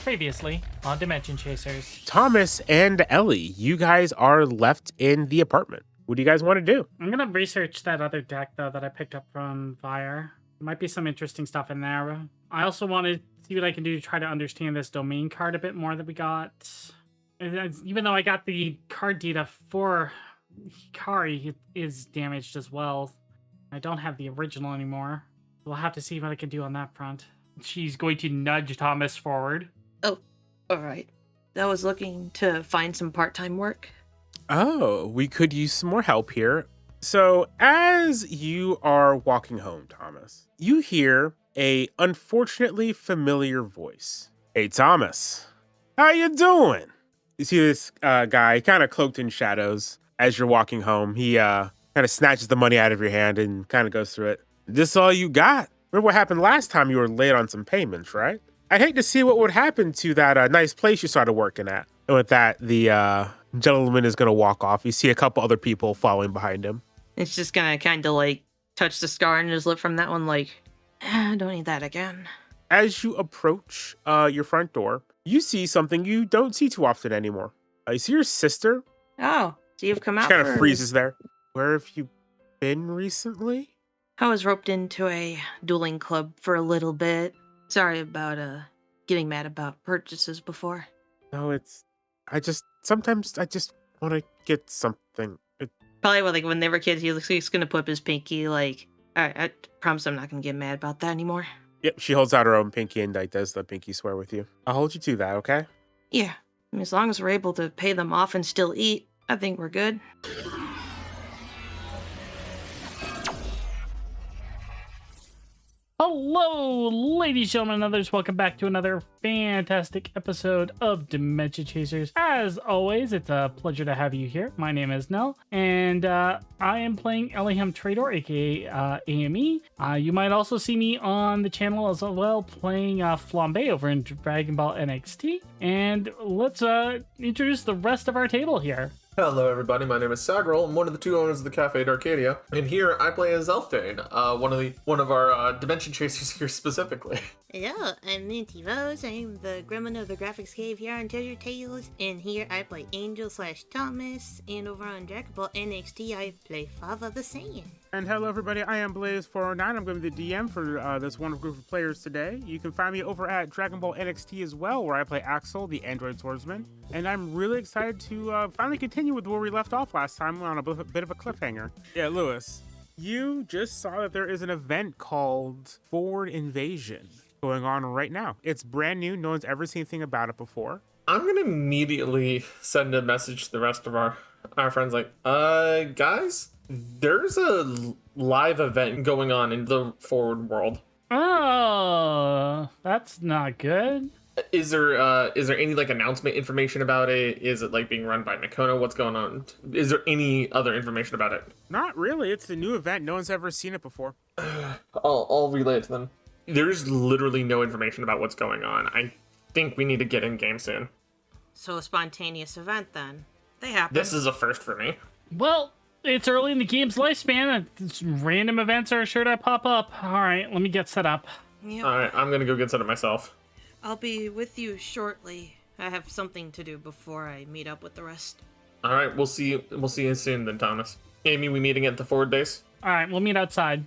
Previously on Dimension Chasers. Thomas and Ellie, you guys are left in the apartment. What do you guys want to do? I'm going to research that other deck, though, that I picked up from Fire. There might be some interesting stuff in there. I also want to see what I can do to try to understand this domain card a bit more that we got. Even though I got the card data for Hikari, it is damaged as well. I don't have the original anymore. We'll have to see what I can do on that front. She's going to nudge Thomas forward. Oh, all right. I was looking to find some part-time work. Oh, we could use some more help here. So as you are walking home, Thomas, you hear a unfortunately familiar voice. Hey, Thomas, how you doing? You see this guy kind of cloaked in shadows as you're walking home. He kind of snatches the money out of your hand and kind of goes through it. This all you got? Remember what happened last time you were late on some payments, right? I'd hate to see what would happen to that nice place you started working at. And with that, the gentleman is going to walk off. You see a couple other people following behind him. It's just gonna kind of like touch the scar on his lip from that one, like, I don't need that again. As you approach your front door, you see something you don't see too often anymore. You see your sister. Oh, so you've come out. She kind of freezes there. Where have you been recently? I was roped into a dueling club for a little bit. Sorry about getting mad about purchases before. No, sometimes I just want to get something. Probably like when they were kids, he's gonna put up his pinky like, all right, I promise I'm not gonna get mad about that anymore. Yep, she holds out her own pinky and does the pinky swear with you. I'll hold you to that, okay? Yeah, I mean, as long as we're able to pay them off and still eat, I think we're good. Hello, ladies, gentlemen, and others. Welcome back to another fantastic episode of Dimension Chasers. As always, it's a pleasure to have you here. My name is Nell, and I am playing Eliham Trador, aka AME. You might also see me on the channel as well, playing Flambe over in Dragon Ball NXT. And let's introduce the rest of our table here. Hello everybody, my name is Sagrol. I'm one of the two owners of the Cafe d'Arcadia, and here I play as Elfdane, one of our Dimension Chasers here specifically. Hello, I'm Minty Rose. I'm the gremlin of the graphics cave here on Treasure Tales, and here I play Angel/Thomas, and over on Dragon Ball NXT I play Fava the Saiyan. And hello everybody, I am Blaze409. I'm going to be the DM for this wonderful group of players today. You can find me over at Dragon Ball NXT as well, where I play Axel, the android swordsman. And I'm really excited to finally continue with where we left off last time on a bit of a cliffhanger. Yeah, Lewis, you just saw that there is an event called Forward Invasion going on right now. It's brand new. No one's ever seen anything about it before. I'm gonna immediately send a message to the rest of our friends like, guys, there's a live event going on in the Forward world. Oh, that's not good. Is there any like announcement information about it? Is it like being run by Nakono? What's going on? Is there any other information about it? Not really. It's a new event. No one's ever seen it before. I'll relay it to them. There's literally no information about what's going on. I think we need to get in game soon. So a spontaneous event then. They happen. This is a first for me. Well, it's early in the game's lifespan. Random events are sure to pop up. All right, let me get set up. Yep. All right, I'm gonna go get set up myself. I'll be with you shortly. I have something to do before I meet up with the rest. All right, we'll see you soon then, Thomas. Amy, we meeting at the Forward base? All right, we'll meet outside.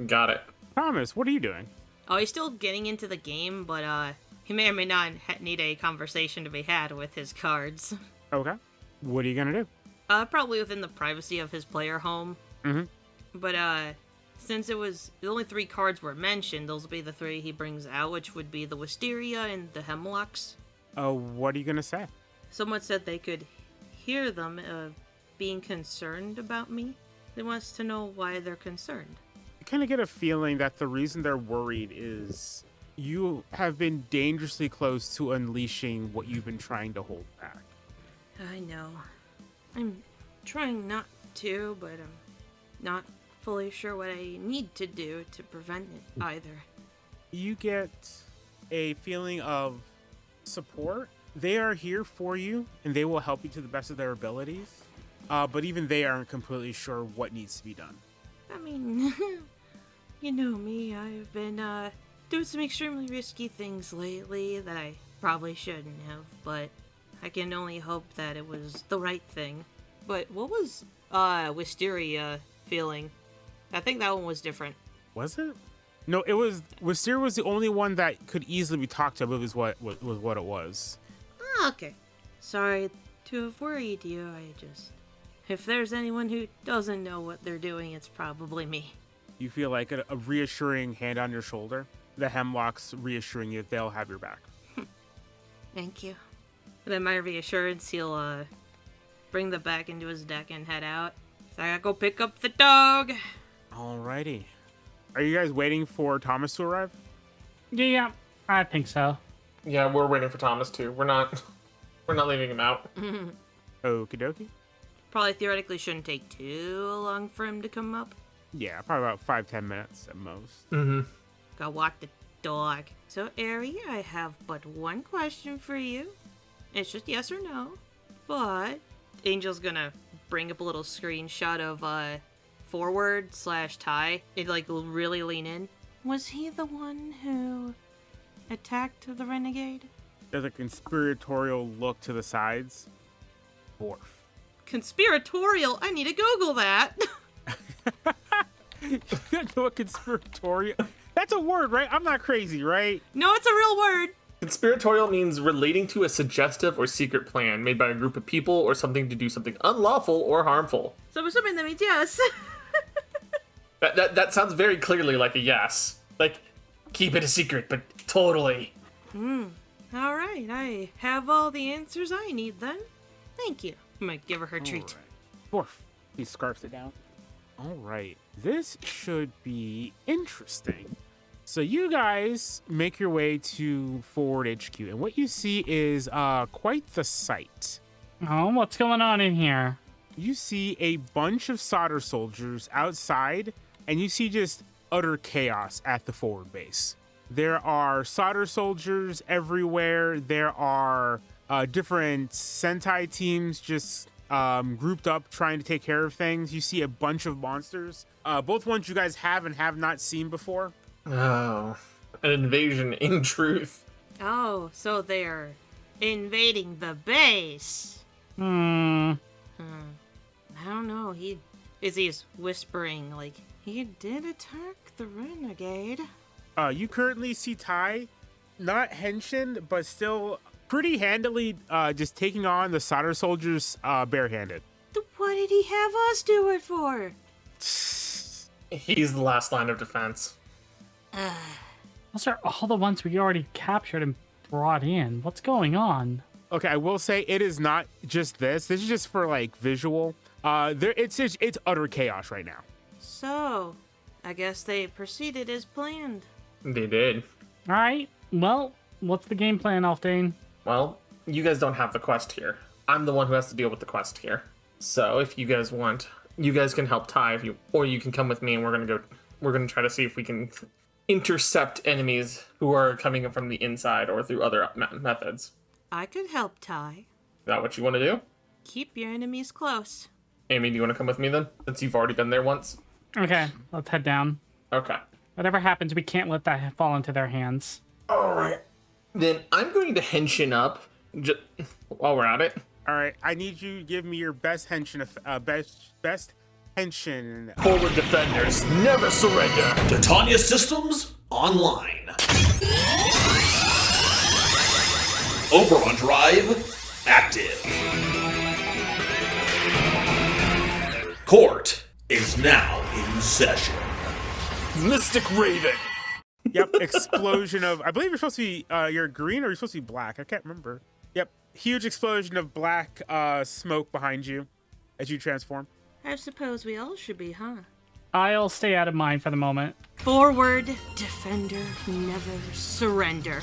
Got it. Thomas, what are you doing? Oh, he's still getting into the game, but he may or may not need a conversation to be had with his cards. Okay. What are you gonna do? Probably within the privacy of his player home. Mm-hmm. But since it was the only 3 cards were mentioned, those will be the 3 he brings out, which would be the Wisteria and the Hemlocks. What are you gonna say? Someone said they could hear them being concerned about me. They want us to know why they're concerned. You kind of get a feeling that the reason they're worried is you have been dangerously close to unleashing what you've been trying to hold back. I know. I'm trying not to, but I'm not fully sure what I need to do to prevent it either. You get a feeling of support. They are here for you, and they will help you to the best of their abilities. But even they aren't completely sure what needs to be done. I mean, you know me. I've been doing some extremely risky things lately that I probably shouldn't have, but I can only hope that it was the right thing. But what was Wisteria feeling? I think that one was different. Was it? No, it was. Wisteria was the only one that could easily be talked to. I believe is what it was. Ah, okay. Sorry to have worried you. If there's anyone who doesn't know what they're doing, it's probably me. You feel like a reassuring hand on your shoulder. The Hemlock's reassuring you that they'll have your back. Thank you. And then my reassurance, he'll bring the back into his deck and head out. So I gotta go pick up the dog. Alrighty. Are you guys waiting for Thomas to arrive? Yeah, I think so. Yeah, we're waiting for Thomas too. We're not leaving him out. Okie dokie. Probably theoretically shouldn't take too long for him to come up. Yeah, probably about 5-10 minutes at most. Mm-hmm. Go walk the dog. So, Ari, I have but one question for you. It's just yes or no. But Angel's gonna bring up a little screenshot of forward/Ty. It like really lean in. Was he the one who attacked the renegade? There's a conspiratorial look to the sides. Dwarf. Conspiratorial? I need to Google that. You don't know what conspiratorial? That's a word, right? I'm not crazy, right? No, it's a real word. Conspiratorial means relating to a suggestive or secret plan made by a group of people or something to do something unlawful or harmful. So I'm assuming that means yes. That sounds very clearly like a yes. Like, keep it a secret, but totally. All right, I have all the answers I need then. Thank you. I'm gonna give her her treat. Right. Dwarf. He scarfs it down. All right. This should be interesting. So you guys make your way to Forward HQ, and what you see is quite the sight. Oh, what's going on in here? You see a bunch of soldier soldiers outside, and you see just utter chaos at the forward base. There are soldier soldiers everywhere. There are different Sentai teams just grouped up trying to take care of things. You see a bunch of monsters, both ones you guys have and have not seen before. Oh, an invasion in truth. Oh, so they're invading the base. Hmm. I don't know. He's whispering like he did attack the renegade. You currently see Ty, not henshin, but still pretty handily just taking on the soldier soldiers barehanded. What did he have us do it for? He's the last line of defense. Those are all the ones we already captured and brought in. What's going on? Okay, I will say it is not just this. This is just for like visual. It's utter chaos right now. So, I guess they proceeded as planned. They did. All right. Well, what's the game plan, Alfdane? Well, you guys don't have the quest here. I'm the one who has to deal with the quest here. So if you guys want, you guys can help Ty, or you can come with me, and we're gonna try to see if we can intercept enemies who are coming from the inside or through other methods. I could help Ty. Is that what you want to do? Keep your enemies close. Amy, do you want to come with me then? Since you've already been there once? Okay, let's head down. Okay. Whatever happens, we can't let that fall into their hands. Alright. Then I'm going to henshin up while we're at it. All right, I need you to give me your best henshin, best henshin. Forward defenders, never surrender. Titania systems online. Oberon drive active. Court is now in session. Mystic Raven. Yep, explosion of. I believe you're supposed to be. You're green or you're supposed to be black. I can't remember. Yep, huge explosion of black smoke behind you as you transform. I suppose we all should be, huh? I'll stay out of mine for the moment. Forward, defender, never surrender.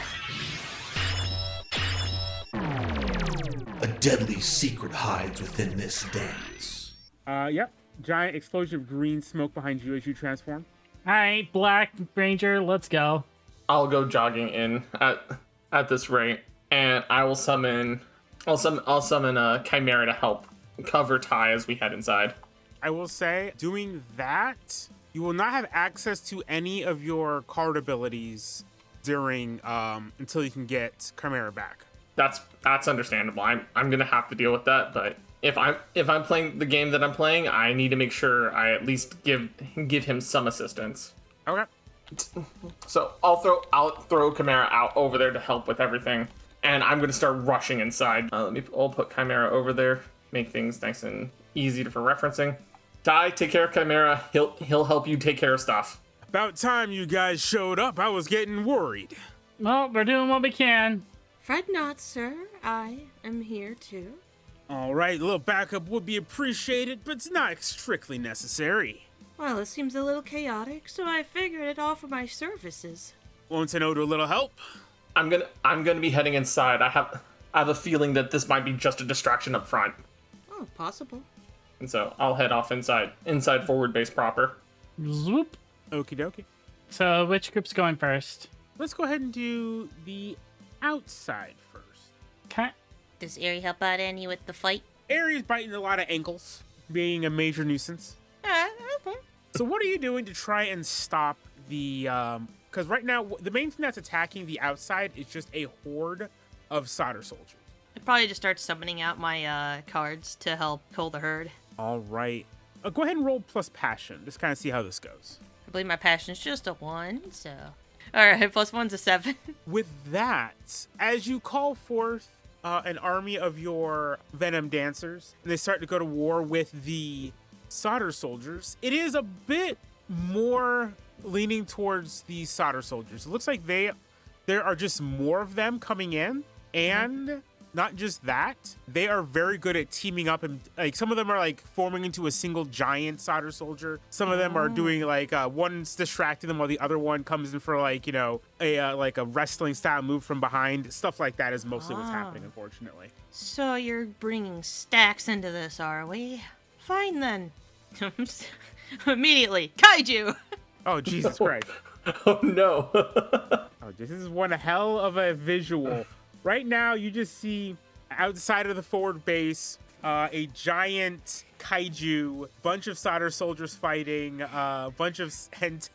A deadly secret hides within this dance. Yep, giant explosion of green smoke behind you as you transform. All right, Black Ranger, let's go. I'll go jogging in at this rate, and I will summon. I'll summon a Chimera to help cover Ty as we head inside. I will say, doing that, you will not have access to any of your card abilities during until you can get Chimera back. That's understandable. I'm gonna have to deal with that, but if I'm playing the game that I'm playing, I need to make sure I at least give him some assistance. Okay. So I'll throw Chimera out over there to help with everything, and I'm gonna start rushing inside. I'll put Chimera over there, make things nice and easy for referencing. Ty, take care of Chimera. He'll help you take care of stuff. About time you guys showed up. I was getting worried. Well, we're doing what we can. Fret not, sir. I am here too. All right, a little backup would be appreciated, but it's not strictly necessary. Well, it seems a little chaotic, so I figured I'd offer my services. Want to know to a little help? I'm gonna be heading inside. I have a feeling that this might be just a distraction up front, Oh, possible. and so I'll head off inside forward base proper. Zoop. Okie dokie. So which group's going first? Let's go ahead and do the outside first. Okay. Does Ari help out any with the fight? Aries biting a lot of ankles, being a major nuisance. Okay. So what are you doing to try and stop the, because right now, the main thing that's attacking the outside is just a horde of solder soldiers. I'd probably just start summoning out my cards to help pull the herd. All right. Go ahead and roll plus passion. Just kind of see how this goes. I believe my passion's just a 1, so... Alright, plus 1's a 7. With that, as you call forth an army of your Venom Dancers, and they start to go to war with the solder soldiers, it is a bit more leaning towards the solder soldiers. It looks like there are just more of them coming in, and not just that, they are very good at teaming up, and like some of them are like forming into a single giant solder soldier. Some of them are doing like one's distracting them while the other one comes in for like, you know, a like a wrestling style move from behind. Stuff like that is mostly what's happening, unfortunately. So you're bringing stacks into this, are we? Fine then. Immediately, kaiju! Oh, Jesus Christ. Oh no. Oh, this is one hell of a visual. Right now, you just see outside of the forward base a giant kaiju, bunch of solder soldiers fighting, a bunch of Sentai.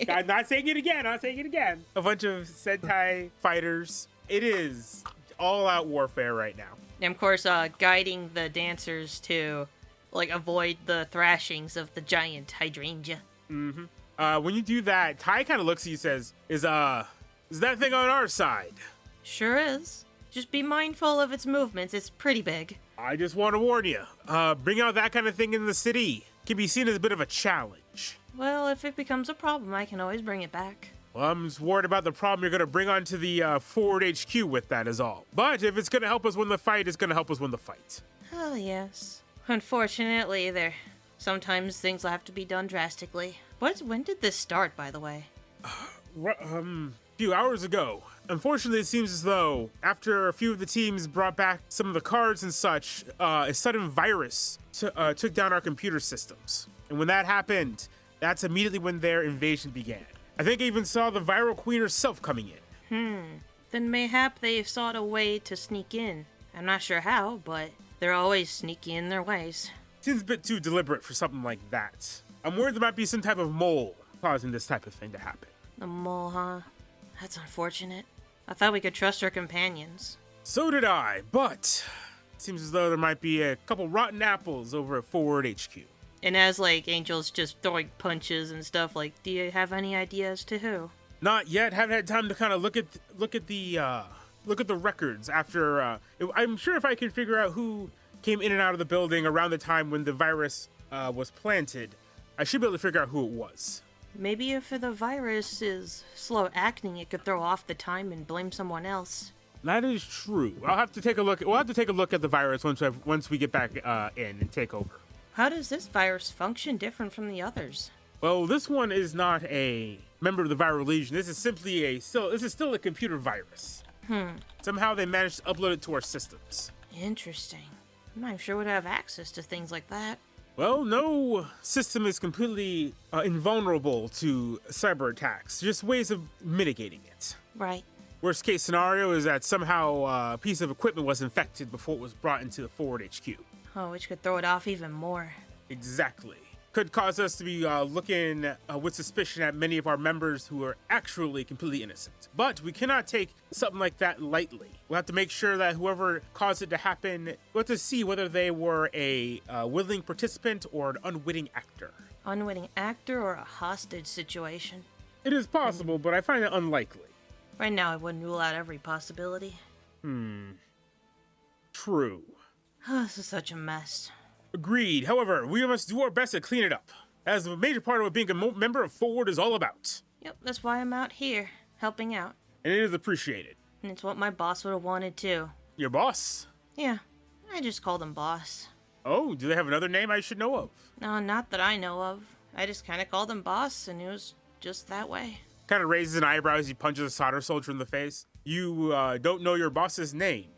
I'm not saying it again. A bunch of Sentai fighters. It is all-out warfare right now. And of course, guiding the dancers to, like, avoid the thrashings of the giant hydrangea. When you do that, Ty kind of looks at you and says, Is that thing on our side? Sure is. Just be mindful of its movements. It's pretty big. I just want to warn you. Bring out that kind of thing in the city can be seen as a bit of a challenge. Well, if it becomes a problem, I can always bring it back. Well, I'm just worried about the problem you're going to bring onto the forward HQ with that is all. But if it's going to help us win the fight, it's going to help us win the fight. Oh, yes. Unfortunately, sometimes things will have to be done drastically. When did this start, by the way? Few hours ago. Unfortunately, it seems as though after a few of the teams brought back some of the cards and such, a sudden virus took down our computer systems. And when that happened, that's immediately when their invasion began. I think I even saw the viral queen herself coming in. Then mayhap they've sought a way to sneak in. I'm not sure how, but they're always sneaky in their ways. Seems a bit too deliberate for something like that. I'm worried there might be some type of mole causing this type of thing to happen. The mole, huh? That's unfortunate. I thought we could trust our companions. So did I, but it seems as though there might be a couple rotten apples over at Forward HQ. And as, like, Angel's just throwing punches and stuff, like, do you have any ideas to who? Not yet. Haven't had time to kind of look at the records after. I'm sure if I can figure out who came in and out of the building around the time when the virus was planted, I should be able to figure out who it was. Maybe if the virus is slow acting, it could throw off the time and blame someone else. That is true. We'll have to take a look at the virus once we get back in and take over. How does this virus function different from the others? Well, this one is not a member of the viral legion. This is simply still a computer virus. Somehow they managed to upload it to our systems. Interesting. I'm not sure would have access to things like that. Well, no system is completely invulnerable to cyber attacks. Just ways of mitigating it. Right. Worst case scenario is that somehow a piece of equipment was infected before it was brought into the Forward HQ. Oh, which could throw it off even more. Exactly. could cause us to be looking with suspicion at many of our members who are actually completely innocent. But we cannot take something like that lightly. We'll have to make sure that whoever caused it to happen, we'll have to see whether they were a willing participant or an unwitting actor. Unwitting actor or a hostage situation? It is possible, but I find it unlikely. Right now, I wouldn't rule out every possibility. True. This is such a mess. Agreed. However, we must do our best to clean it up, as a major part of what being a member of Forward is all about. Yep, that's why I'm out here, helping out. And it is appreciated. And it's what my boss would have wanted too. Your boss? Yeah, I just called him boss. Oh, do they have another name I should know of? No, not that I know of. I just kind of called him boss, and it was just that way. Kind of raises an eyebrow as he punches a solder soldier in the face. You don't know your boss's name?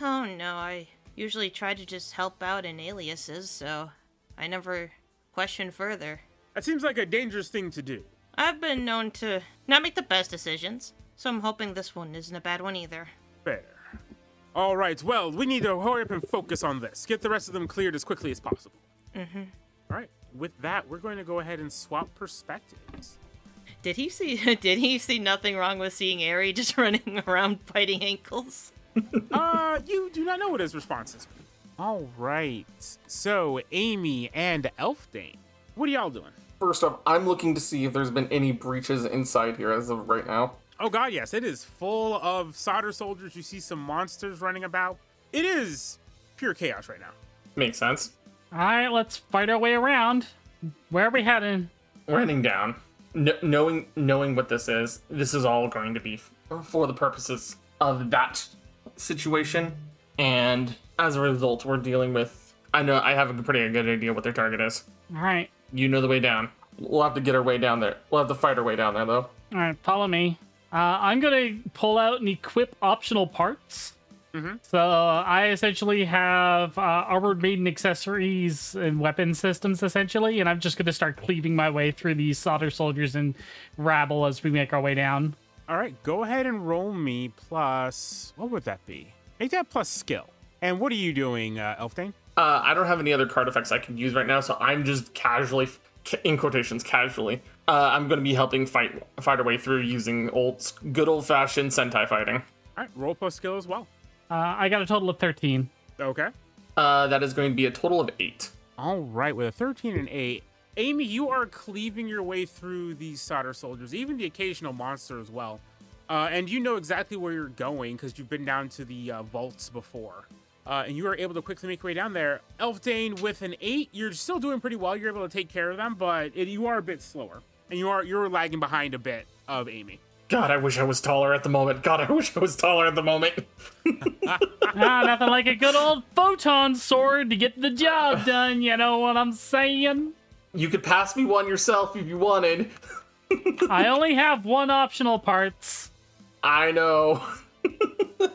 Oh no, I usually try to just help out in aliases, so I never question further. That seems like a dangerous thing to do. I've been known to not make the best decisions, so I'm hoping this one isn't a bad one either. Fair. All right, well, we need to hurry up and focus on this. Get the rest of them cleared as quickly as possible. All right, with that, we're going to go ahead and swap perspectives. Did he see nothing wrong with seeing Aerie just running around fighting ankles? You do not know what his response is. All right, so Amy and Elfdane, what are y'all doing? First off, I'm looking to see if there's been any breaches inside here as of right now. Oh god, yes, it is full of solder soldiers. You see some monsters running about. It is pure chaos right now. Makes sense. All right, let's fight our way around. Where are we heading? We're heading down. Knowing what this is all going to be for the purposes of that situation. And as a result, we're dealing with... I have a pretty good idea what their target is. All right. You know the way down. We'll have to get our way down there. We'll have to fight our way down there, though. All right, follow me. I'm going to pull out and equip optional parts. So I essentially have armored maiden accessories and weapon systems, essentially, and I'm just going to start cleaving my way through these solder soldiers and rabble as we make our way down. All right, go ahead and roll me plus... What would that be? Make that plus skill. And what are you doing, Elfdane? I don't have any other card effects I can use right now, so I'm just casually, in quotations, casually, I'm going to be helping fight our way through using good old-fashioned Sentai fighting. All right, roll plus skill as well. I got a total of 13. Okay. That is going to be a total of 8. All right, with a 13 and 8, Amy, you are cleaving your way through these solder soldiers, even the occasional monster as well. And you know exactly where you're going because you've been down to the vaults before. And you are able to quickly make your way down there. Elfdane, with an 8, you're still doing pretty well. You're able to take care of them, but you are a bit slower. And you're lagging behind a bit of Amy. God, I wish I was taller at the moment. Nothing like a good old photon sword to get the job done, you know what I'm saying? You could pass me one yourself if you wanted. I only have one optional parts. I know. All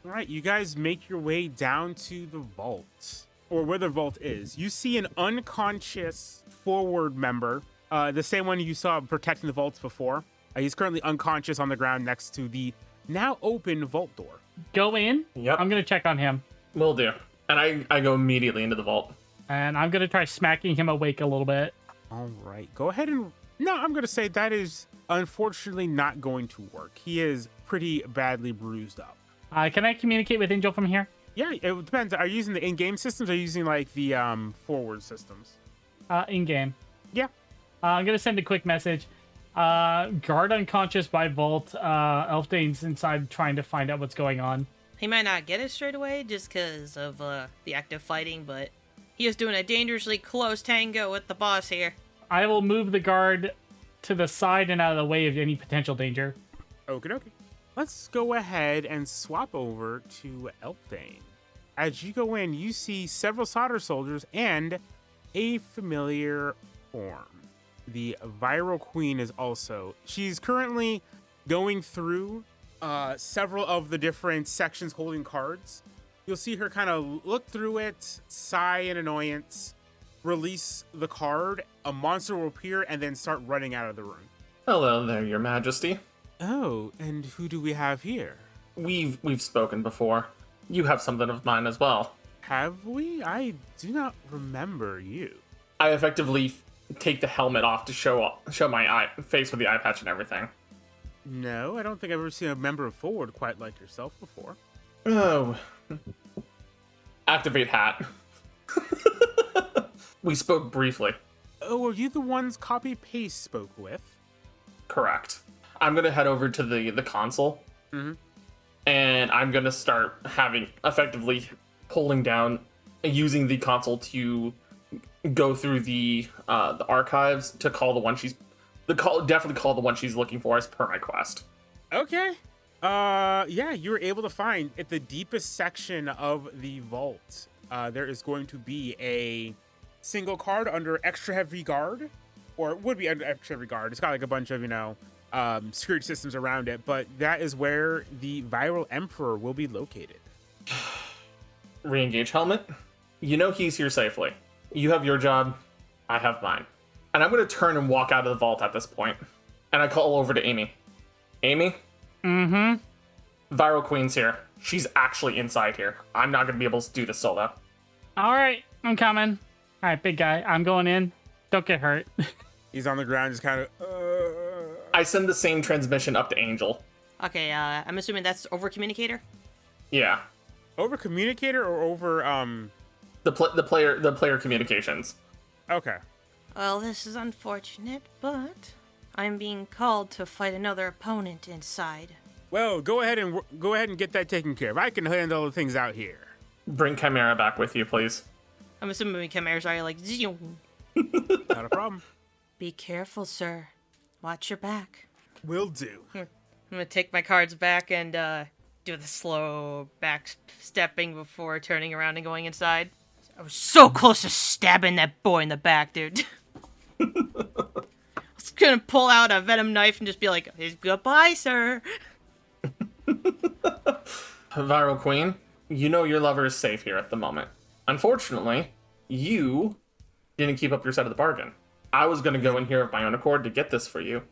right, you guys make your way down to the vault, or where the vault is. You see an unconscious Forward member, the same one you saw protecting the vaults before. He's currently unconscious on the ground next to the now open vault door. Go in. Yep. I'm going to check on him. Will do. And I go immediately into the vault. And I'm going to try smacking him awake a little bit. All right, go ahead and... No, I'm going to say that is unfortunately not going to work. He is pretty badly bruised up. Can I communicate with Angel from here? Yeah, it depends. Are you using the in-game systems or are you using like the Forward systems? In-game. Yeah. I'm going to send a quick message. Guard unconscious by vault. Elfdane's inside trying to find out what's going on. He might not get it straight away just because of the active fighting, but he is doing a dangerously close tango with the boss here. I will move the guard to the side and out of the way of any potential danger. Okie dokie. Let's go ahead and swap over to Elfdane. As you go in, you see several solder soldiers and a familiar form. The Viral Queen is also. She's currently going through several of the different sections holding cards. You'll see her kind of look through it, sigh in annoyance, release the card, a monster will appear, and then start running out of the room. Hello there, Your Majesty. Oh, and who do we have here? We've spoken before. You have something of mine as well. Have we? I do not remember you. I effectively take the helmet off to show my face with the eye patch and everything. No, I don't think I've ever seen a member of Forward quite like yourself before. Oh. Activate hat. We spoke briefly. Oh, are you the ones Copy Paste spoke with? Correct. I'm gonna head over to the console, and I'm gonna start effectively pulling down, using the console to go through the archives to call the one definitely call the one she's looking for as per my quest. Okay. Yeah, you were able to find at the deepest section of the vault. There is going to be a single card under extra heavy guard, or it would be under extra heavy guard. It's got like a bunch of, security systems around it, but that is where the Viral Emperor will be located. Re-engage helmet. You know he's here safely. You have your job, I have mine. And I'm going to turn and walk out of the vault at this point. And I call over to Amy. Amy? Mm-hmm. Viral Queen's here. She's actually inside here. I'm not going to be able to do this solo. All right, I'm coming. All right, big guy, I'm going in. Don't get hurt. He's on the ground, just kind of. I send the same transmission up to Angel. Okay, I'm assuming that's over communicator. Yeah. Over communicator or over The player communications. Okay. Well, this is unfortunate, but I'm being called to fight another opponent inside. Well, go ahead and get that taken care of. I can handle the things out here. Bring Chimera back with you, please. I'm assuming Chimera's already like, zoom. Not a problem. Be careful, sir. Watch your back. Will do. I'm gonna take my cards back and do the slow back stepping before turning around and going inside. I was so close to stabbing that boy in the back, dude. I was gonna pull out a venom knife and just be like, goodbye, sir. Viral Queen, you know your lover is safe here at the moment. Unfortunately, you didn't keep up your side of the bargain. I was going to go in here of my own accord to get this for you,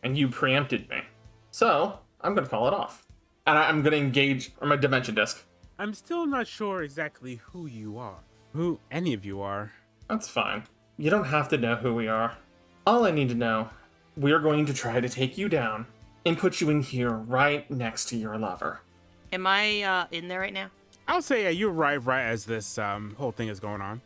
and you preempted me. So, I'm going to call it off. And I'm going to engage my dimension disc. I'm still not sure exactly who you are. Who any of you are. That's fine. You don't have to know who we are. All I need to know, we're going to try to take you down and put you in here right next to your lover. Am I in there right now? I'll say you arrive right as this whole thing is going on.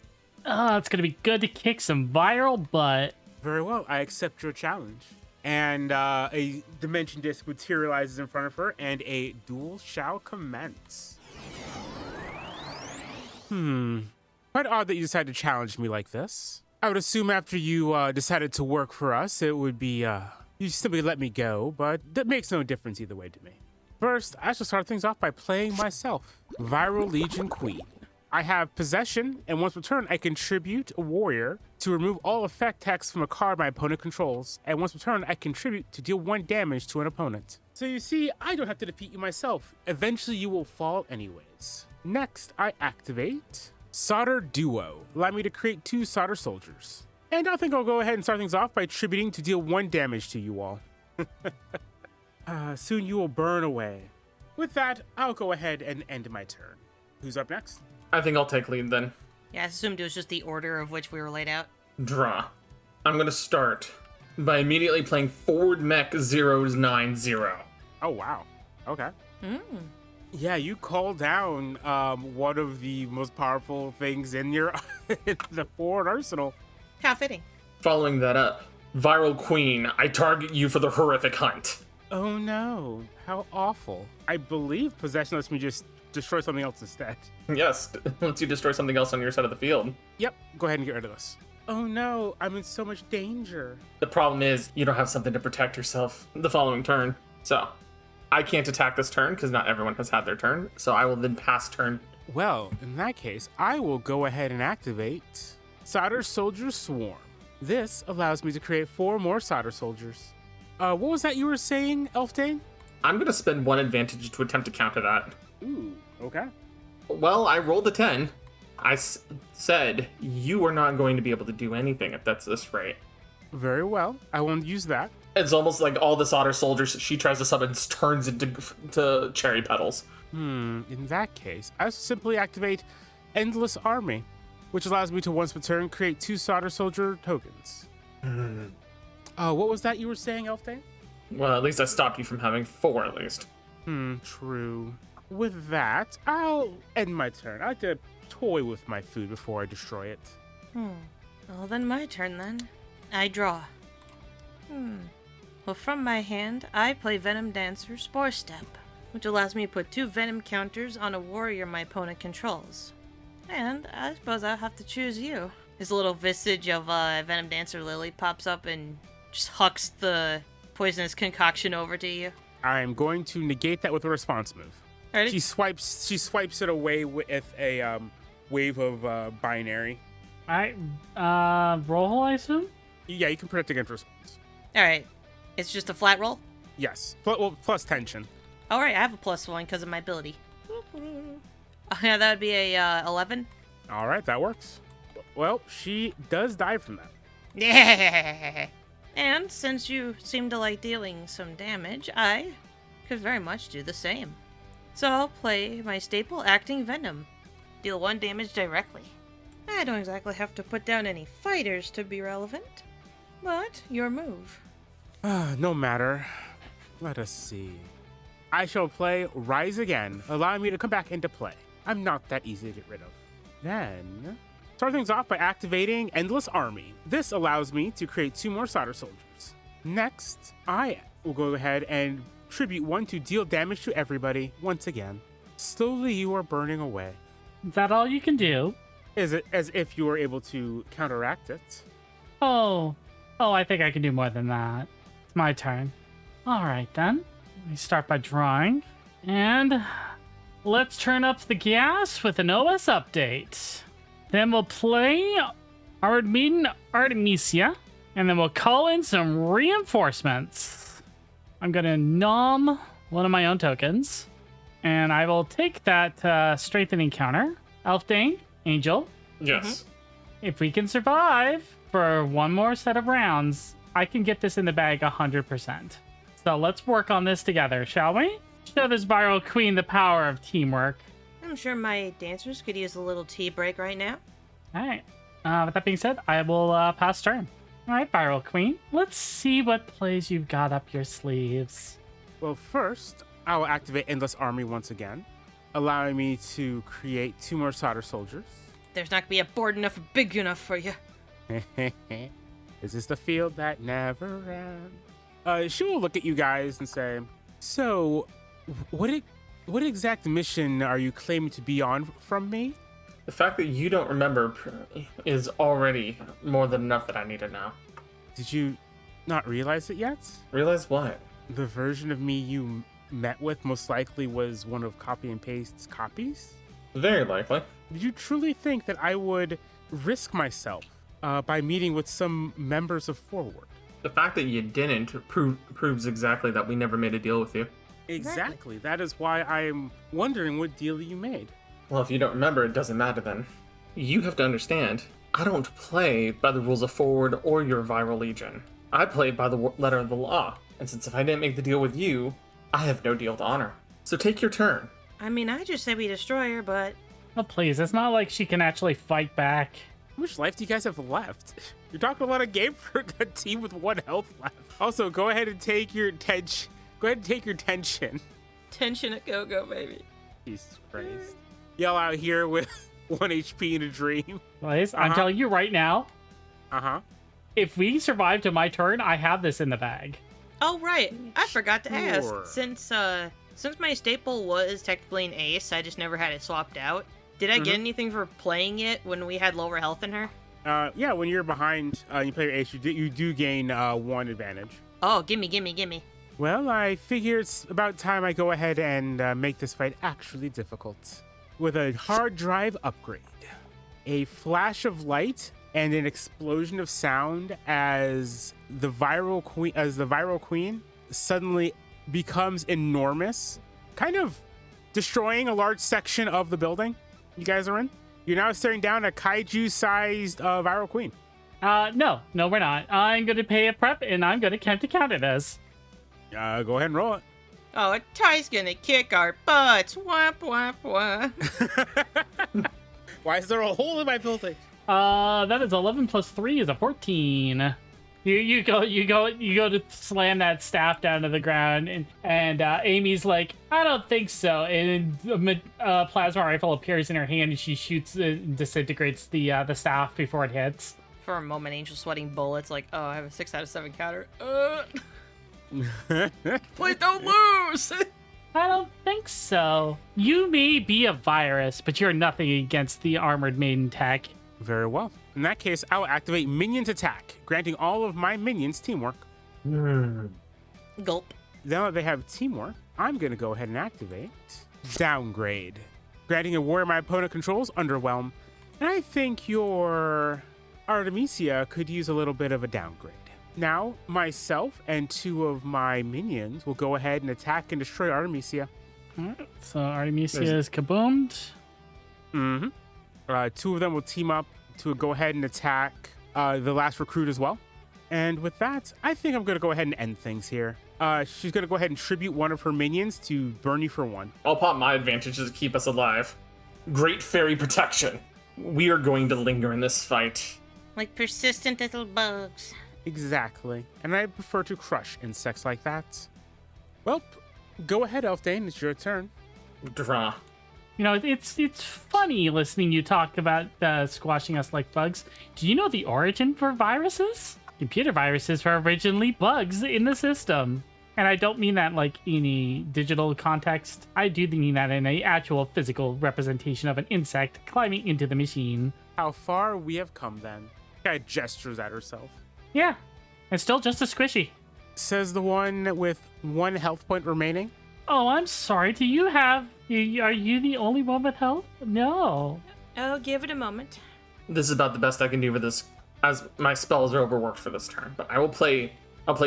It's gonna be good to kick some viral butt. Very well, I accept your challenge. And a dimension disc materializes in front of her, and a duel shall commence. Quite odd that you decided to challenge me like this. I would assume after you decided to work for us, it would be you simply let me go, but that makes no difference either way to me. First, I shall start things off by playing myself, Viral Legion Queen. I have possession, and once returned, I contribute a warrior to remove all effect text from a card my opponent controls, and once returned, I contribute to deal 1 damage to an opponent. So you see, I don't have to defeat you myself. Eventually, you will fall anyways. Next, I activate Solder Duo, allow me to create 2 solder soldiers. And I think I'll go ahead and start things off by attributing to deal 1 damage to you all. Soon you will burn away. With that, I'll go ahead and end my turn. Who's up next? I think I'll take lead then. Yeah, I assumed it was just the order of which we were laid out. Draw. I'm going to start by immediately playing Forward Mech 090. Oh, wow. Okay. Yeah, you call down one of the most powerful things in your the forward arsenal. How fitting. Following that up, Viral Queen, I target you for the horrific hunt. Oh no, how awful. I believe possession lets me just destroy something else instead. Yes, once you destroy something else on your side of the field. Yep, go ahead and get rid of this. Oh no, I'm in so much danger. The problem is, you don't have something to protect yourself the following turn. So, I can't attack this turn because not everyone has had their turn, so I will then pass turn. Well, in that case, I will go ahead and activate Solder Soldier Swarm. This allows me to create 4 more Solder Soldiers. What was that you were saying, Elfdane? I'm going to spend 1 advantage to attempt to counter that. Ooh, okay. Well, I rolled a 10. I said you are not going to be able to do anything if that's this rate. Very well, I won't use that. It's almost like all the solder soldiers she tries to summon turns into cherry petals. In that case, I simply activate Endless Army, which allows me to once per turn create 2 solder soldier tokens. What was that you were saying, Elfdane? Well, at least I stopped you from having 4 at least. True. With that, I'll end my turn. I like to toy with my food before I destroy it. Well, then my turn then. I draw. Well, from my hand, I play Venom Dancer Spore Step, which allows me to put 2 Venom counters on a warrior my opponent controls. And I suppose I'll have to choose you. This little vestige of Venom Dancer Lily pops up and just hucks the poisonous concoction over to you. I'm going to negate that with a response move. Ready? She swipes it away with a wave of binary. Alright, roll, I assume? Yeah, you can protect against response. Alright. It's just a flat roll? Yes. Plus tension. Alright, I have a +1 because of my ability. Yeah, that would be a 11. All right, that works. Well, she does die from that. Yeah. And since you seem to like dealing some damage, I could very much do the same. So I'll play my staple acting Venom. Deal 1 damage directly. I don't exactly have to put down any fighters to be relevant. But your move. No matter. Let us see. I shall play Rise Again, allowing me to come back into play. I'm not that easy to get rid of. Then, start things off by activating Endless Army. This allows me to create 2 more Solder Soldiers. Next, I will go ahead and tribute 1 to deal damage to everybody once again. Slowly you are burning away. Is that all you can do? Is it as if you were able to counteract it? Oh, I think I can do more than that. It's my turn. Alright then. We start by drawing. And let's turn up the gas with an OS update. Then we'll play Artemisia. And then we'll call in some reinforcements. I'm going to nom one of my own tokens. And I will take that strengthening counter. Elfdane, Angel. Yes. If we can survive for 1 more set of rounds, I can get this in the bag 100%. So let's work on this together, shall we? Show this viral queen the power of teamwork. I'm sure my dancers could use a little tea break right now. Alright. With that being said, I will pass turn. Alright, viral queen. Let's see what plays you've got up your sleeves. Well, first, I will activate Endless Army once again, allowing me to create 2 more Solder Soldiers. There's not gonna be a board enough or big enough for you. Is this the field that never ends? She will look at you guys and say, so, what exact mission are you claiming to be on from me? The fact that you don't remember is already more than enough that I need to know. Did you not realize it yet? Realize what? The version of me you met with most likely was one of copy and paste's copies? Very likely. Did you truly think that I would risk myself by meeting with some members of Forward? The fact that you didn't proves exactly that we never made a deal with you. Exactly. That is why I am wondering what deal you made. Well, if you don't remember, it doesn't matter then. You have to understand, I don't play by the rules of Forward or your Viral Legion. I play by the letter of the law, and since if I didn't make the deal with you, I have no deal to honor. So take your turn. I mean, I just said we destroy her, but Oh, please. It's not like she can actually fight back. How much life do you guys have left? You're talking a lot of game for a team with 1 health left. Also, go ahead and take your tension. Go ahead and take your tension. tension a go-go, baby. Jesus Christ. Yell out here with 1 HP in a dream. Please, I'm telling you right now, if we survive to my turn, I have this in the bag. Oh, right. I forgot to ask. Sure. Since my staple was technically an ace, I just never had it swapped out. Did I get anything for playing it when we had lower health than her? Yeah, when you're behind, you play your ace, you do gain 1 advantage. Oh, gimme. Well, I figure it's about time I go ahead and make this fight actually difficult. With a hard drive upgrade, a flash of light, and an explosion of sound as the viral queen suddenly becomes enormous, kind of destroying a large section of the building you guys are in. You're now staring down a kaiju-sized viral queen. No, we're not. I'm going to pay a prep, and I'm going to attempt to counter this. Go ahead and roll it. Oh, Ty's gonna kick our butts. Womp, womp, womp. Why is there a hole in my building? That is 11 plus 3 is a 14. You go to slam that staff down to the ground, and Amy's like, I don't think so. And a plasma rifle appears in her hand, and she shoots and disintegrates the staff before it hits. For a moment, Angel sweating bullets, like, oh, I have a 6 out of 7 counter. Please don't lose! I don't think so. You may be a virus, but you're nothing against the armored maiden tech. Very well. In that case, I will activate Minions Attack, granting all of my minions teamwork. Gulp. Now that they have teamwork, I'm going to go ahead and activate Downgrade, granting a warrior my opponent controls Underwhelm. And I think your Artemisia could use a little bit of a downgrade. Now, myself and 2 of my minions will go ahead and attack and destroy Artemisia. Alright, so Artemisia is kaboomed. Mm-hmm. 2 of them will team up to go ahead and attack the last recruit as well. And with that, I think I'm going to go ahead and end things here. She's going to go ahead and tribute one of her minions to burn you for 1. I'll pop my advantages to keep us alive. Great fairy protection. We are going to linger in this fight. Like persistent little bugs. Exactly. And I prefer to crush insects like that. Well, go ahead, Elfdane. It's your turn. Draw. You know, it's funny listening you talk about squashing us like bugs. Do you know the origin for viruses? Computer viruses were originally bugs in the system. And I don't mean that like in a digital context. I do mean that in an actual physical representation of an insect climbing into the machine. How far we have come then. Guy gestures at herself. Yeah, it's still just as squishy. Says the one with 1 health point remaining. Oh, I'm sorry. Do you have... Are you the only one with health? No. Oh, give it a moment. This is about the best I can do for this, as my spells are overworked for this turn. But I'll play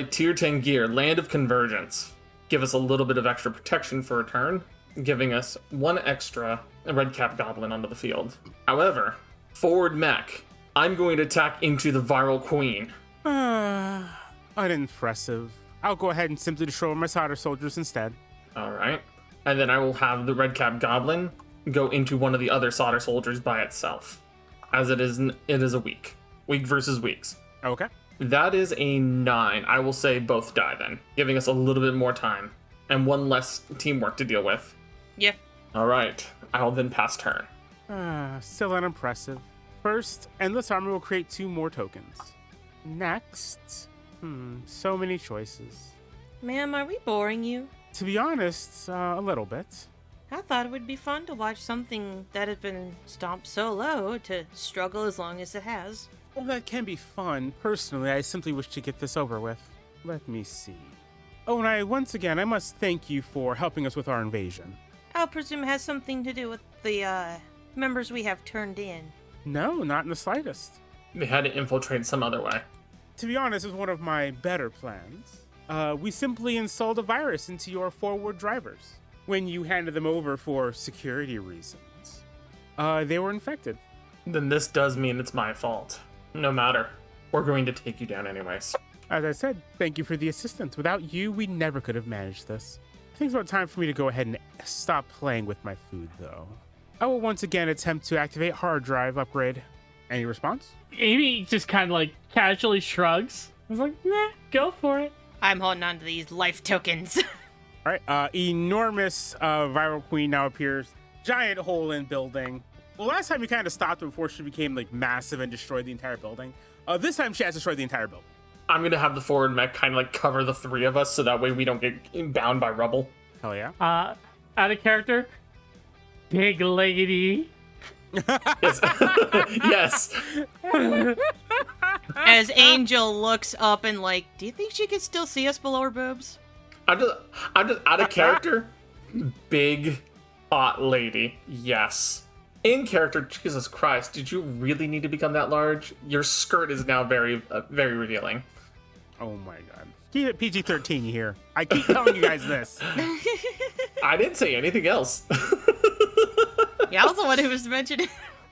Tier 10 Gear, Land of Convergence. Give us a little bit of extra protection for a turn, giving us 1 extra red cap goblin onto the field. However, forward mech, I'm going to attack into the Viral Queen. Unimpressive. I'll go ahead and simply destroy my soldier soldiers instead. Alright. And then I will have the red cap goblin go into one of the other solder soldiers by itself. As it is a weak. Weak versus weaks. Okay. That is a 9. I will say both die then, giving us a little bit more time and 1 less teamwork to deal with. Yeah. Alright. I'll then pass turn. Still unimpressive. First, Endless Armor will create 2 more tokens. Next, so many choices. Ma'am, are we boring you? To be honest, a little bit. I thought it would be fun to watch something that had been stomped so low to struggle as long as it has. Well, that can be fun. Personally, I simply wish to get this over with. Let me see. Oh, and once again, I must thank you for helping us with our invasion. I'll presume it has something to do with the, members we have turned in. No, not in the slightest. They had to infiltrate some other way. To be honest, it's one of my better plans. We simply installed a virus into your forward drivers. When you handed them over for security reasons, they were infected. Then this does mean it's my fault. No matter. We're going to take you down anyways. As I said, thank you for the assistance. Without you, we never could have managed this. I think it's about time for me to go ahead and stop playing with my food, though. I will once again attempt to activate hard drive upgrade. Any response? Amy just kind of like casually shrugs. I was like, nah, go for it. I'm holding on to these life tokens. All right, enormous viral queen now appears. Giant hole in building. Well, last time you kind of stopped her before she became like massive and destroyed the entire building. This time she has destroyed the entire building. I'm going to have the forward mech kind of like cover the 3 of us so that way we don't get bound by rubble. Hell yeah. Out of character, big lady. Yes. Yes. As Angel looks up and like, do you think she can still see us below her boobs? I'm just out of character. Big, hot lady. Yes. In character, Jesus Christ, did you really need to become that large? Your skirt is now very, very revealing. Oh my god. Keep it PG-13 here. I keep telling you guys this. I didn't say anything else. Yeah, I was the one who was mentioning.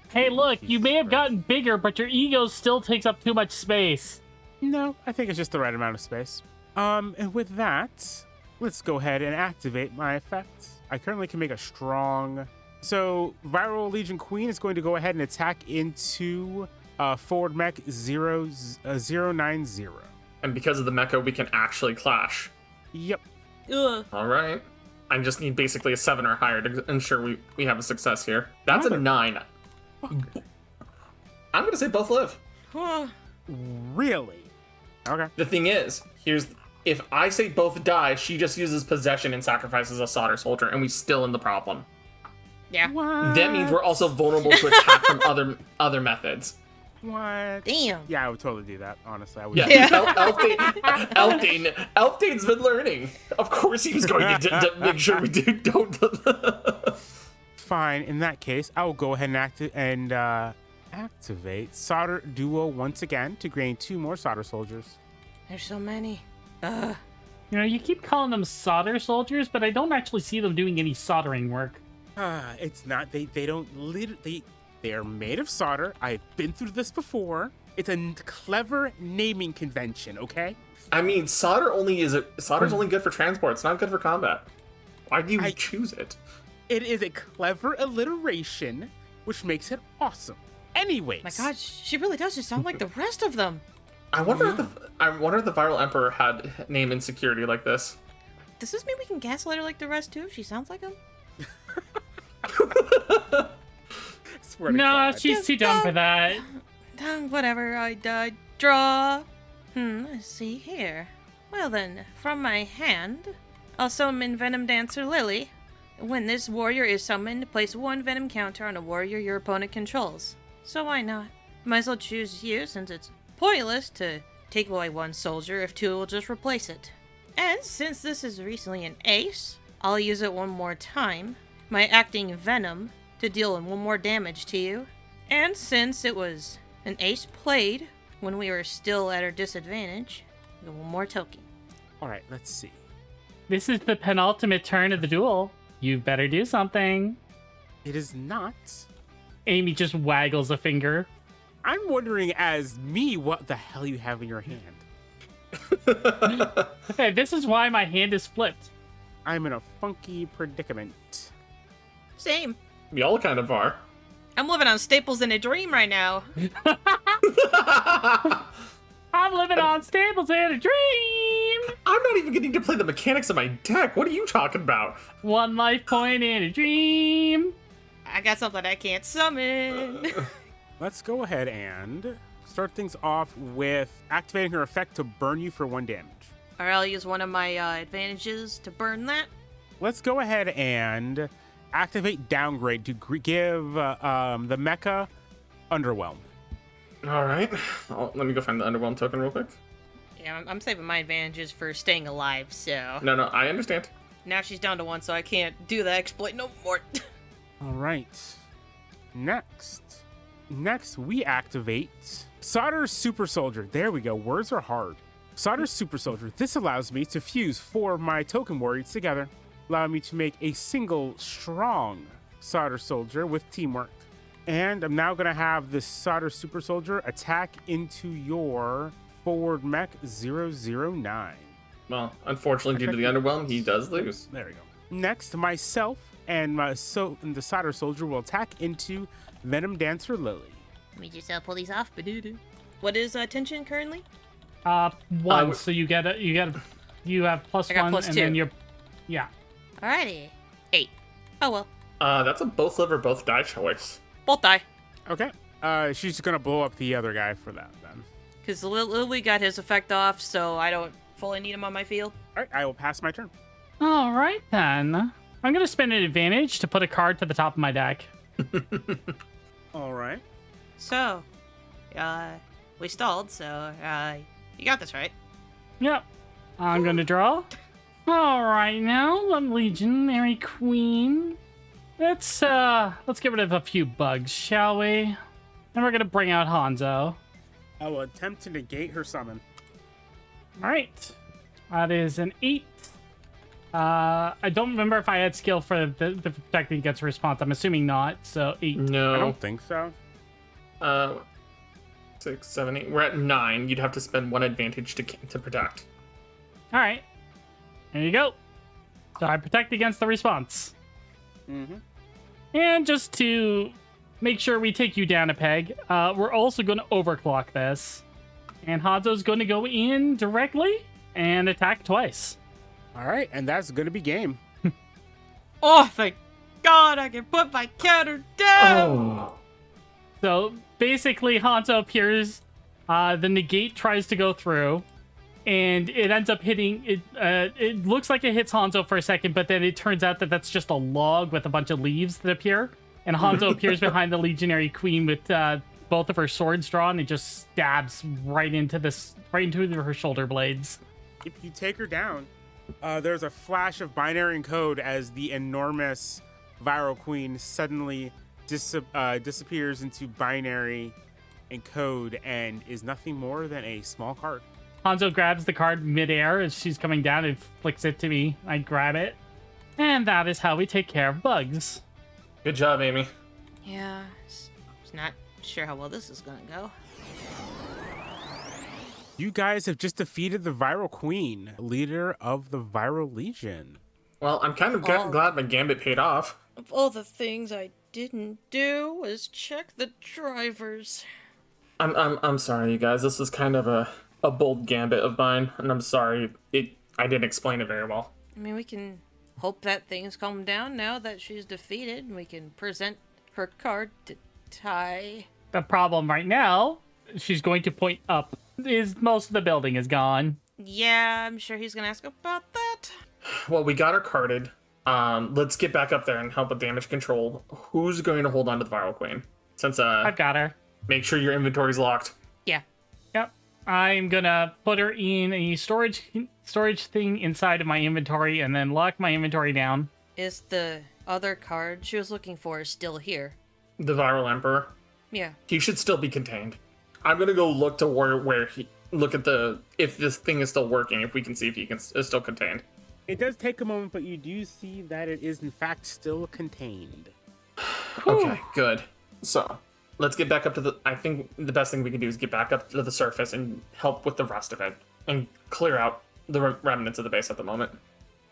Hey, look, you may have gotten bigger, but your ego still takes up too much space. No, I think it's just the right amount of space. And with that, let's go ahead and activate my effect. I currently can make a strong... So, Viral Legion Queen is going to go ahead and attack into forward mech 090. And because of the mecha, we can actually clash. Yep. Ugh. All right. I just need basically a 7 or higher to ensure we have a success here. That's a 9. I'm going to say both live. Huh. Really? Okay. The thing is, if I say both die, she just uses possession and sacrifices a solder soldier, and we still in the problem. Yeah. What? That means we're also vulnerable to attack from other methods. What? Damn. Yeah, I would totally do that. Honestly, I would. Yeah, Yeah. Elfdane's been learning. Of course, he was going to make sure we don't. Fine. In that case, I will go ahead and activate Solder Duel once again to gain 2 more solder soldiers. There's so many. You know, you keep calling them solder soldiers, but I don't actually see them doing any soldering work. It's not. They don't literally. They are made of solder. I've been through this before. It's a clever naming convention. Okay. I mean, solder's only good for transport. It's not good for combat. Why do you choose it? It is a clever alliteration, which makes it awesome. Anyways. My God, she really does just sound like the rest of them. I wonder if the Viral Emperor had name insecurity like this. Does this mean we can gaslight her like the rest too? If she sounds like him. Swear to No, God. she's too dumb for that. Whatever. I draw. Let's see here. Well then, from my hand, I'll summon Venom Dancer Lily. When this warrior is summoned, place 1 venom counter on a warrior your opponent controls. So why not? Might as well choose you since it's pointless to take away 1 soldier if 2 will just replace it. And since this is recently an ace, I'll use it 1 more time, my acting Venom, to deal 1 more damage to you. And since it was an ace played when we were still at our disadvantage, get 1 more token. All right. Let's see. This is the penultimate turn of the duel. You better do something. It is not. Amy just waggles a finger. I'm wondering, as me, what the hell you have in your hand. Okay, this is why my hand is flipped. I'm in a funky predicament. Same. We all kind of are. I'm living on staples in a dream right now. I'm living on staples in a dream. I'm not even getting to play the mechanics of my deck. What are you talking about? 1 life point in a dream. I got something I can't summon. Let's go ahead and start things off with activating her effect to burn you for 1 damage. Or I'll use one of my advantages to burn that. Let's go ahead and activate Downgrade to give the mecha Underwhelm. All right. Let me go find the Underwhelm token real quick. Yeah, I'm saving my advantages for staying alive, so. No, I understand. Now she's down to 1, so I can't do that exploit no more. All right. Next, we activate Solder Super Soldier. There we go. Words are hard. Solder Super Soldier. This allows me to fuse 4 of my token warriors together, allowing me to make a single strong Solder Soldier with teamwork. And I'm now going to have this Solder Super Soldier attack into your forward mech 009. Well, unfortunately, due to the Underwhelm, he does lose. There we go. Next, myself and the Solder Soldier will attack into Venom Dancer Lily. Let me just pull these off. What is tension currently? 1. So you have plus I got 1, plus and 2. then you're, yeah. Alrighty. 8. Oh well. That's a both live or both die choice. Both die. Okay. She's just gonna blow up the other guy for that then. Because Lily got his effect off, so I don't fully need him on my field. All right, I will pass my turn. All right then. I'm gonna spend an advantage to put a card to the top of my deck. All right. So, we stalled, so, you got this, right? Yep. I'm gonna draw. All right now, Legionary Queen. Let's get rid of a few bugs, shall we? And we're gonna bring out Hanzo. I will attempt to negate her summon. All right. That is an 8. I don't remember if I had skill for the protecting against response. I'm assuming not. So 8. No. I don't think so. 6, 7, 8. We're at 9. You'd have to spend 1 advantage to protect. All right. There you go. So I protect against the response. Mm-hmm. And just to make sure we take you down a peg, we're also going to overclock this. And Hanzo's going to go in directly and attack twice. All right, and that's going to be game. Oh, thank God I can put my counter down! Oh. So basically, Hanzo appears. The negate tries to go through, and it ends up hitting it. It looks like it hits Hanzo for a second, but then it turns out that that's just a log with a bunch of leaves that appear. And Hanzo appears behind the Legionary Queen with both of her swords drawn and just stabs right into her shoulder blades. If you take her down, there's a flash of binary and code as the enormous Viral Queen suddenly disappears into binary and code and is nothing more than a small card. Hanzo grabs the card midair as she's coming down and flicks it to me. I grab it. And that is how we take care of bugs. Good job, Amy. Yeah, it's not sure how well this is gonna go. You guys have just defeated the Viral Queen, leader of the Viral Legion. Well, I'm kind of glad my Gambit paid off. Of all the things I didn't do was check the drivers. I'm sorry, you guys. This was kind of a bold Gambit of mine, and I'm sorry I didn't explain it very well. I mean, we can hope that things calm down now that she's defeated, and we can present her card to Ty. The problem right now, she's going to point up, is most of the building is gone. Yeah, I'm sure he's gonna ask about that. Well, we got her carded. Let's get back up there and help with damage control. Who's going to hold on to the Viral Queen? Since I've got her. Make sure your inventory's locked. Yeah. Yep. I'm gonna put her in a storage thing inside of my inventory and then lock my inventory down. Is the other card she was looking for still here? The Viral Emperor. Yeah. He should still be contained. I'm gonna go look to where he look at if this thing is still working. If we can see if he is still contained. It does take a moment, but you do see that it is in fact still contained. Okay, good. So let's get back up to I think the best thing we can do is get back up to the surface and help with the rest of it and clear out the remnants of the base at the moment.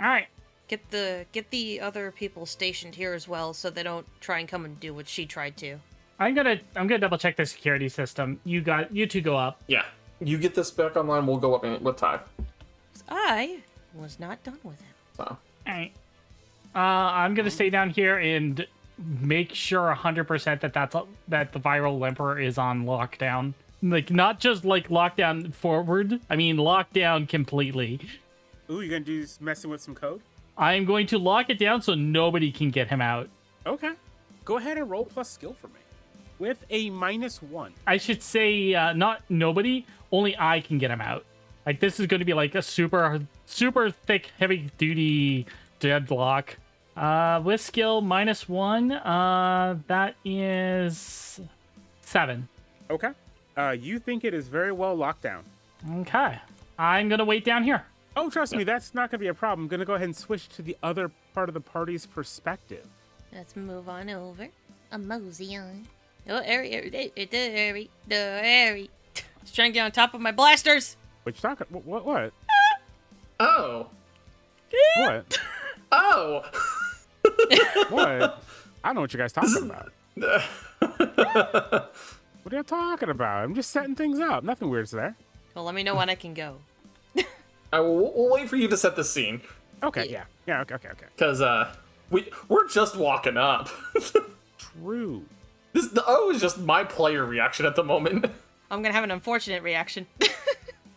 All right. Get the other people stationed here as well, so they don't try and come and do what she tried to. I'm gonna double check the security system. You two go up. Yeah, you get this back online. We'll go up with Ty. I was not done with it. So. All right. I'm gonna stay down here and make sure 100% that the Viral Emperor is on lockdown. Like, not just like lockdown forward. I mean lockdown completely. Ooh, you're gonna do this messing with some code? I'm going to lock it down so nobody can get him out. Okay. Go ahead and roll plus skill for me. With a -1. I should say not nobody, only I can get him out. Like, this is going to be like a super thick, heavy duty deadlock. With skill -1, that is 7. Okay. You think it is very well locked down. Okay. I'm going to wait down here. Oh, trust me, that's not going to be a problem. I'm going to go ahead and switch to the other part of the party's perspective. Let's move on over. A mosey on. Oh, Harry. He's trying to get on top of my blasters. What you talking? What? Oh. What? Oh. What? I don't know what you guys talking about. What are you talking about? I'm just setting things up. Nothing weird's there. Well, let me know when I can go. We'll wait for you to set the scene. Okay, yeah. Okay. Because we're just walking up. True. The is just my player reaction at the moment. I'm gonna have an unfortunate reaction.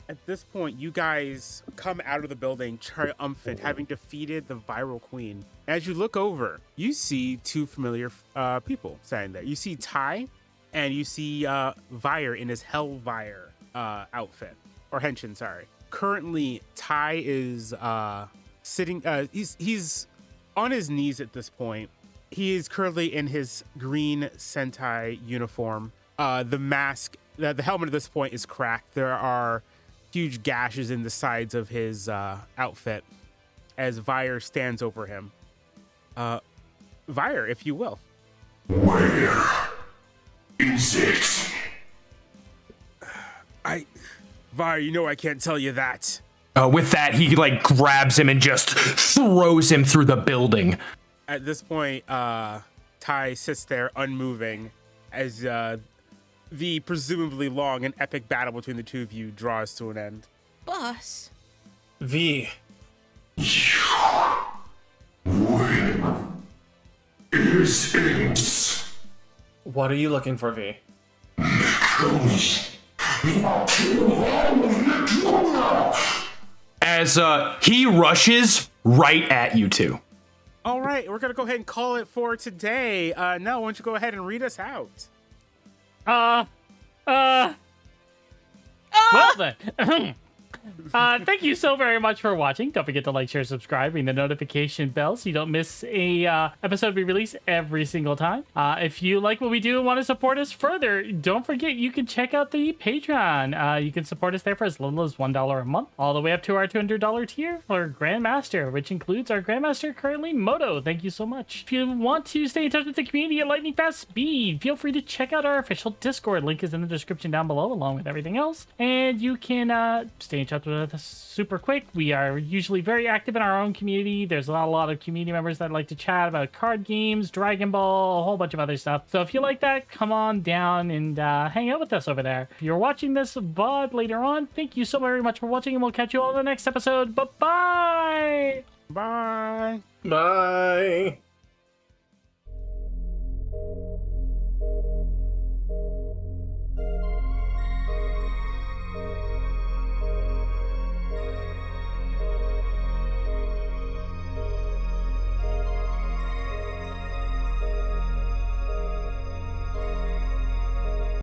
At this point, you guys come out of the building triumphant, having defeated the Viral Queen. As you look over, you see two familiar people standing there. You see Ty, and you see Vire in his Hellvire outfit, or henshin, sorry. Currently, Ty is sitting. He's on his knees at this point. He is currently in his green Sentai uniform. The mask, the helmet at this point is cracked. There are huge gashes in the sides of his outfit as Vire stands over him. Vire, if you will. Where is it? Vire, you know I can't tell you that. With that, he grabs him and just throws him through the building. At this point, Ty sits there unmoving as the presumably long and epic battle between the two of you draws to an end. Boss. V. Is What are you looking for, V? As he rushes right at you two. All right, we're gonna go ahead and call it for today. Nell, why don't you go ahead and read us out? Well then. Thank you so very much for watching. Don't forget to like, share, subscribe, ring the notification bell so you don't miss a episode we release every single time. If you like what we do and want to support us further, don't forget you can check out the Patreon. You can support us there for as little as $1 a month, all the way up to our $200 tier for Grandmaster, which includes our Grandmaster currently, Moto. Thank you so much. If you want to stay in touch with the community at lightning fast speed, feel free to check out our official Discord. Link is in the description down below, along with everything else. And you can stay in touch with us super quick. We are usually very active in our own community. There's not a lot of community members that like to chat about card games, Dragon Ball, a whole bunch of other stuff. So if you like that, come on down and hang out with us over there. If you're watching this VOD later on, thank you so very much for watching, and we'll catch you all in the next episode. Bye-bye! Bye. Bye.